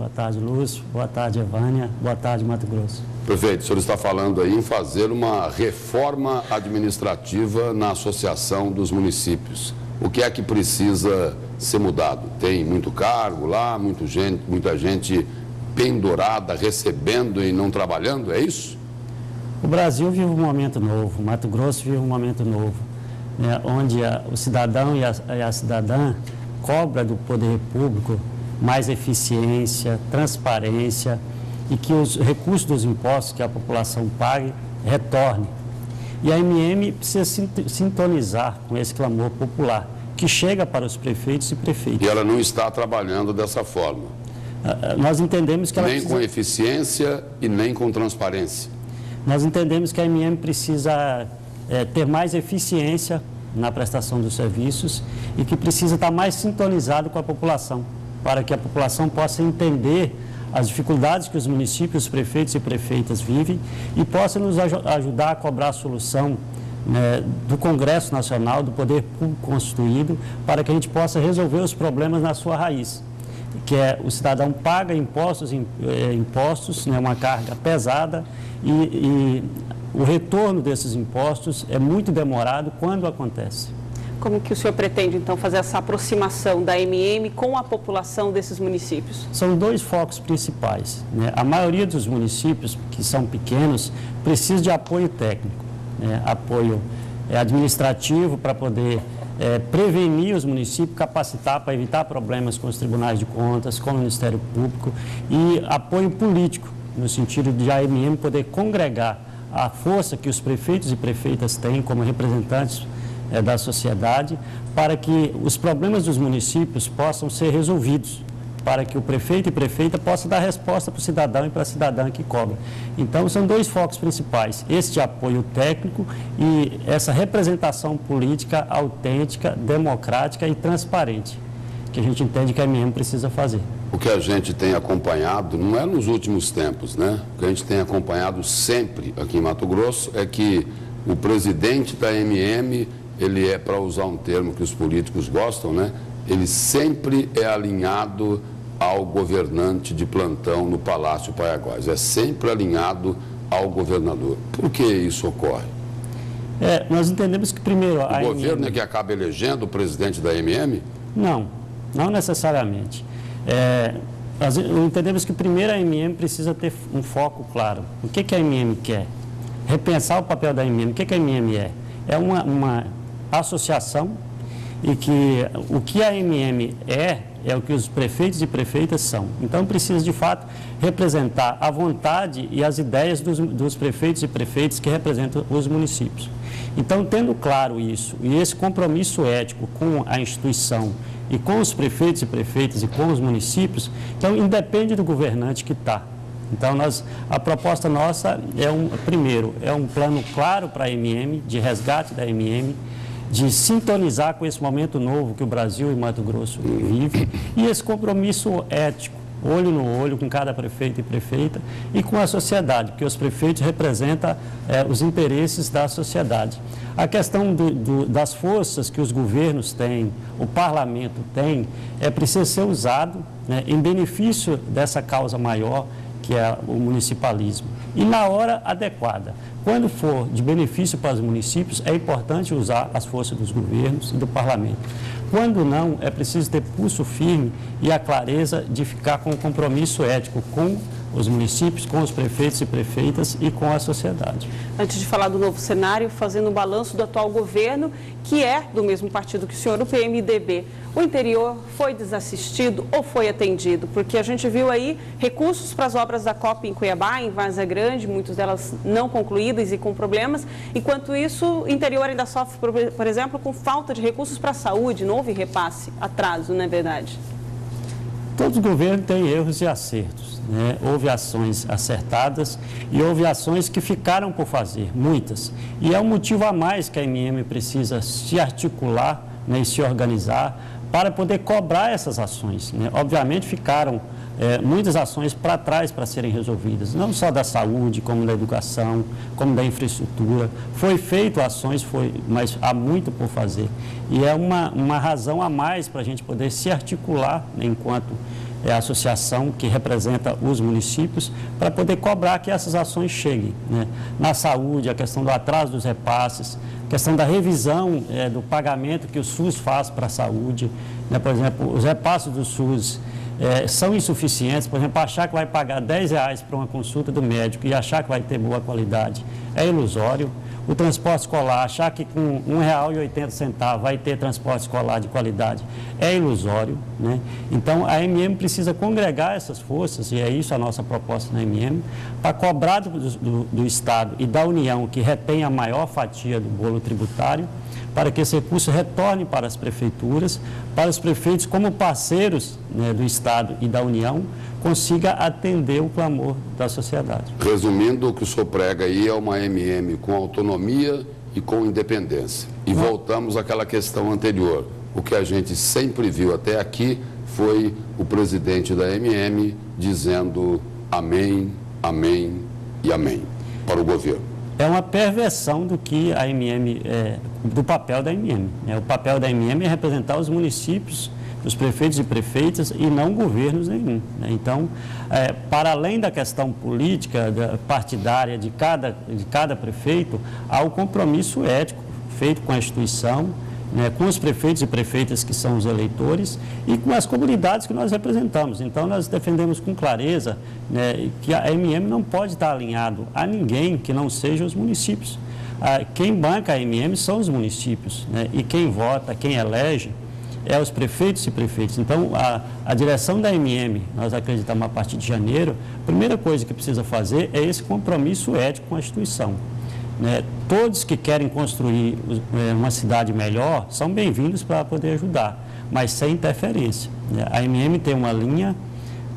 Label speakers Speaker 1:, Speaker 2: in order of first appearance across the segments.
Speaker 1: Boa tarde, Lúcio. Boa tarde, Evânia. Boa tarde, Mato Grosso.
Speaker 2: Prefeito, o senhor está falando aí em fazer uma reforma administrativa na Associação dos Municípios. O que é que precisa ser mudado? Tem muito cargo lá, muita gente pendurada, recebendo e não trabalhando, é isso?
Speaker 1: O Brasil vive um momento novo, Mato Grosso vive um momento novo, né, onde o cidadão e a cidadã cobra do poder público mais eficiência, transparência e que os recursos dos impostos que a população pague retornem. E a MM precisa sintonizar com esse clamor popular, que chega para os prefeitos e prefeitas.
Speaker 2: E ela não está trabalhando dessa forma?
Speaker 1: Nós entendemos que ela
Speaker 2: nem com eficiência e nem com transparência.
Speaker 1: Nós entendemos que a MM precisa ter mais eficiência na prestação dos serviços e que precisa estar mais sintonizado com a população, para que a população possa entender as dificuldades que os municípios, os prefeitos e prefeitas vivem e possa nos ajudar a cobrar a solução, né, do Congresso Nacional, do Poder Público constituído, para que a gente possa resolver os problemas na sua raiz, que é o cidadão paga impostos, né, uma carga pesada e o retorno desses impostos é muito demorado quando acontece.
Speaker 3: Como que o senhor pretende, então, fazer essa aproximação da MM com a população desses municípios?
Speaker 1: São dois focos principais, né? A maioria dos municípios, que são pequenos, precisa de apoio técnico, né? Apoio administrativo para poder prevenir os municípios, capacitar para evitar problemas com os tribunais de contas, com o Ministério Público e apoio político, no sentido de a MM poder congregar a força que os prefeitos e prefeitas têm como representantes da sociedade, para que os problemas dos municípios possam ser resolvidos, para que o prefeito e prefeita possam dar resposta para o cidadão e para a cidadã que cobra. Então, são dois focos principais, este apoio técnico e essa representação política autêntica, democrática e transparente, que a gente entende que a MM precisa fazer.
Speaker 2: O que a gente tem acompanhado, não é nos últimos tempos, né? O que a gente tem acompanhado sempre aqui em Mato Grosso é que o presidente da MM, ele é, para usar um termo que os políticos gostam, né? Ele sempre é alinhado ao governante de plantão no Palácio Paiagós. É sempre alinhado ao governador. Por que isso ocorre?
Speaker 1: Nós entendemos que primeiro...
Speaker 2: O governo é que acaba elegendo o presidente da MM?
Speaker 1: Não necessariamente. Nós entendemos que primeiro a MM precisa ter um foco claro. O que a MM quer? Repensar o papel da MM. O que a MM é? É uma associação e que o que a MM é o que os prefeitos e prefeitas são. Então, precisa, de fato, representar a vontade e as ideias dos prefeitos e prefeitas que representam os municípios. Então, tendo claro isso e esse compromisso ético com a instituição e com os prefeitos e prefeitas e com os municípios, então, independe do governante que está. Então, a proposta nossa primeiro, é um plano claro para a MM, de resgate da MM, de sintonizar com esse momento novo que o Brasil e Mato Grosso vive, e esse compromisso ético, olho no olho com cada prefeito e prefeita e com a sociedade, porque os prefeitos representam os interesses da sociedade. A questão das forças que os governos têm, o parlamento tem, precisa ser usado, né, em benefício dessa causa maior, que é o municipalismo, e na hora adequada. Quando for de benefício para os municípios, é importante usar as forças dos governos e do parlamento. Quando não, é preciso ter pulso firme e a clareza de ficar com o compromisso ético com os municípios, com os prefeitos e prefeitas e com a sociedade.
Speaker 3: Antes de falar do novo cenário, fazendo um balanço do atual governo, que é do mesmo partido que o senhor, o PMDB, o interior foi desassistido ou foi atendido? Porque a gente viu aí recursos para as obras da COP em Cuiabá, em Várzea Grande, muitas delas não concluídas e com problemas. Enquanto isso, o interior ainda sofre, por exemplo, com falta de recursos para a saúde, não houve repasse, atraso, não é verdade?
Speaker 1: Todos os governos têm erros e acertos, né? Houve ações acertadas e houve ações que ficaram por fazer, muitas. E é um motivo a mais que a MM precisa se articular, né, e se organizar para poder cobrar essas ações, né? Obviamente ficaram muitas ações para trás para serem resolvidas, não só da saúde, como da educação, como da infraestrutura. Foi feito ações, mas há muito por fazer. E é uma razão a mais para a gente poder se articular, né, enquanto é a associação que representa os municípios, para poder cobrar que essas ações cheguem, né? Na saúde, a questão do atraso dos repasses, a questão da revisão do pagamento que o SUS faz para a saúde, né? Por exemplo, os repasses do SUS são insuficientes. Por exemplo, achar que vai pagar R$10 para uma consulta do médico e achar que vai ter boa qualidade é ilusório. O transporte escolar, achar que com R$1,80 vai ter transporte escolar de qualidade é ilusório, né? Então, a MM precisa congregar essas forças, e é isso a nossa proposta na MM, para cobrar do Estado e da União, que retém a maior fatia do bolo tributário, para que esse recurso retorne para as prefeituras, para os prefeitos como parceiros, né, do Estado e da União, consiga atender o clamor da sociedade.
Speaker 2: Resumindo, o que o senhor prega aí é uma MM com autonomia e com independência. E voltamos àquela questão anterior. O que a gente sempre viu até aqui foi o presidente da MM dizendo amém, amém e amém para o governo.
Speaker 1: É uma perversão do que a MM, do papel da MM, né? O papel da MM é representar os municípios, os prefeitos e prefeitas, e não governos nenhum, né? Então, para além da questão política, partidária de cada prefeito, há o compromisso ético feito com a instituição, né, com os prefeitos e prefeitas que são os eleitores e com as comunidades que nós representamos. Então, nós defendemos com clareza, né, que a MM não pode estar alinhado a ninguém que não seja os municípios. Quem banca a MM são os municípios, né, e quem vota, quem elege, é os prefeitos e prefeitas. Então, a direção da MM, nós acreditamos a partir de janeiro, a primeira coisa que precisa fazer é esse compromisso ético com a instituição, né? Todos que querem construir uma cidade melhor são bem-vindos para poder ajudar, mas sem interferência, né? A MM tem uma linha,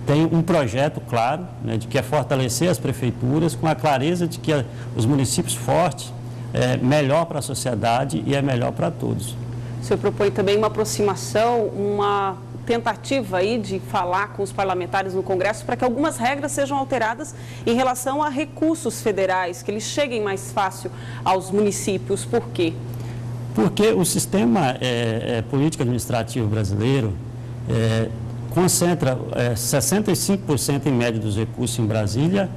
Speaker 1: tem um projeto claro, né, de que é fortalecer as prefeituras com a clareza de que os municípios fortes é melhor para a sociedade e é melhor para todos.
Speaker 3: O senhor propõe também uma aproximação, uma tentativa aí de falar com os parlamentares no Congresso para que algumas regras sejam alteradas em relação a recursos federais, que eles cheguem mais fácil aos municípios. Por quê?
Speaker 1: Porque o sistema político administrativo brasileiro concentra 65% em média dos recursos em Brasília,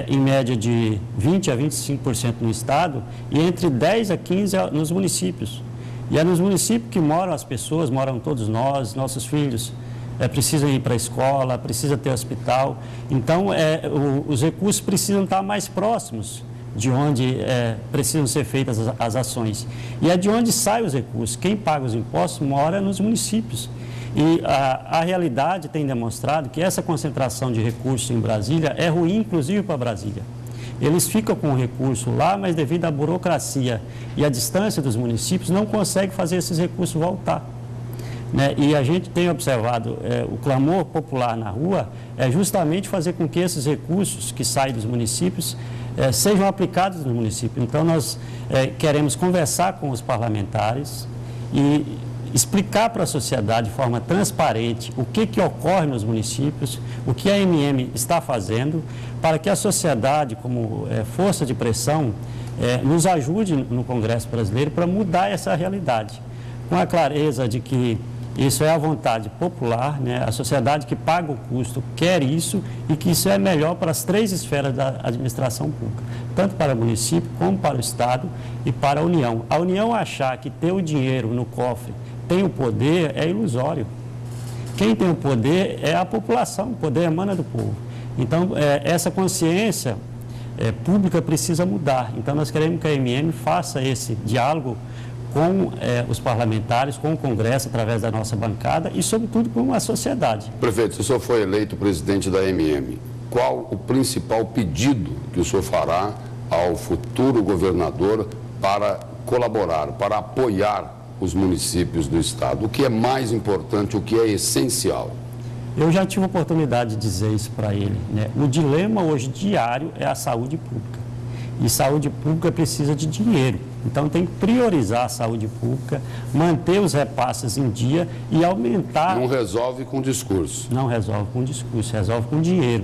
Speaker 1: em média de 20% a 25% no Estado e entre 10% a 15% nos municípios. E é nos municípios que moram as pessoas, moram todos nós, nossos filhos precisam ir para a escola, precisa ter hospital. Então, os recursos precisam estar mais próximos de onde precisam ser feitas as ações. E é de onde saem os recursos. Quem paga os impostos mora nos municípios. E a realidade tem demonstrado que essa concentração de recursos em Brasília é ruim, inclusive para Brasília. Eles ficam com o recurso lá, mas devido à burocracia e à distância dos municípios, não conseguem fazer esses recursos voltar, né? E a gente tem observado o clamor popular na rua é justamente fazer com que esses recursos que saem dos municípios sejam aplicados no município. Então, nós queremos conversar com os parlamentares e explicar para a sociedade de forma transparente o que ocorre nos municípios, o que a MM está fazendo, para que a sociedade, como força de pressão, nos ajude no Congresso Brasileiro para mudar essa realidade, com a clareza de que isso é a vontade popular, né? A sociedade que paga o custo quer isso e que isso é melhor para as três esferas da administração pública, tanto para o município, como para o Estado e para a União. A União achar que ter o dinheiro no cofre tem o poder é ilusório. Quem tem o poder é a população, o poder emana do povo. Então, essa consciência pública precisa mudar. Então, nós queremos que a MM faça esse diálogo com os parlamentares, com o Congresso, através da nossa bancada e, sobretudo, com a sociedade.
Speaker 2: Prefeito, se o senhor for eleito presidente da MM, qual o principal pedido que o senhor fará ao futuro governador para colaborar, para apoiar os municípios do Estado? O que é mais importante, o que é essencial?
Speaker 1: Eu já tive a oportunidade de dizer isso para ele, né? O dilema hoje diário é a saúde pública. E saúde pública precisa de dinheiro. Então, tem que priorizar a saúde pública, manter os repasses em dia e aumentar...
Speaker 2: Não resolve com discurso.
Speaker 1: Não resolve com discurso, resolve com dinheiro.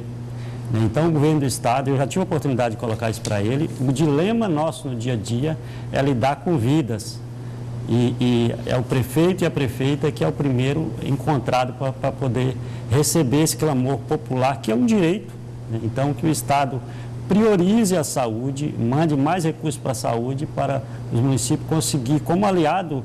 Speaker 1: Então, o governo do Estado, eu já tive a oportunidade de colocar isso para ele, o dilema nosso no dia a dia é lidar com vidas. E é o prefeito e a prefeita que é o primeiro encontrado para poder receber esse clamor popular, que é um direito, né? Então, que o Estado priorize a saúde, mande mais recursos para a saúde, para os municípios conseguir, como aliado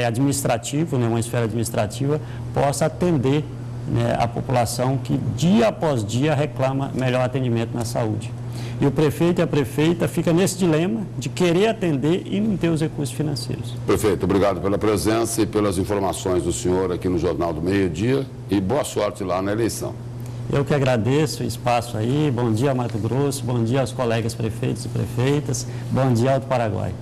Speaker 1: administrativo, né, uma esfera administrativa, possa atender, né, a população que dia após dia reclama melhor atendimento na saúde. E o prefeito e a prefeita ficam nesse dilema de querer atender e não ter os recursos financeiros.
Speaker 2: Prefeito, obrigado pela presença e pelas informações do senhor aqui no Jornal do Meio-Dia e boa sorte lá na eleição.
Speaker 1: Eu que agradeço o espaço aí. Bom dia, Mato Grosso. Bom dia aos colegas prefeitos e prefeitas. Bom dia, Alto Paraguai.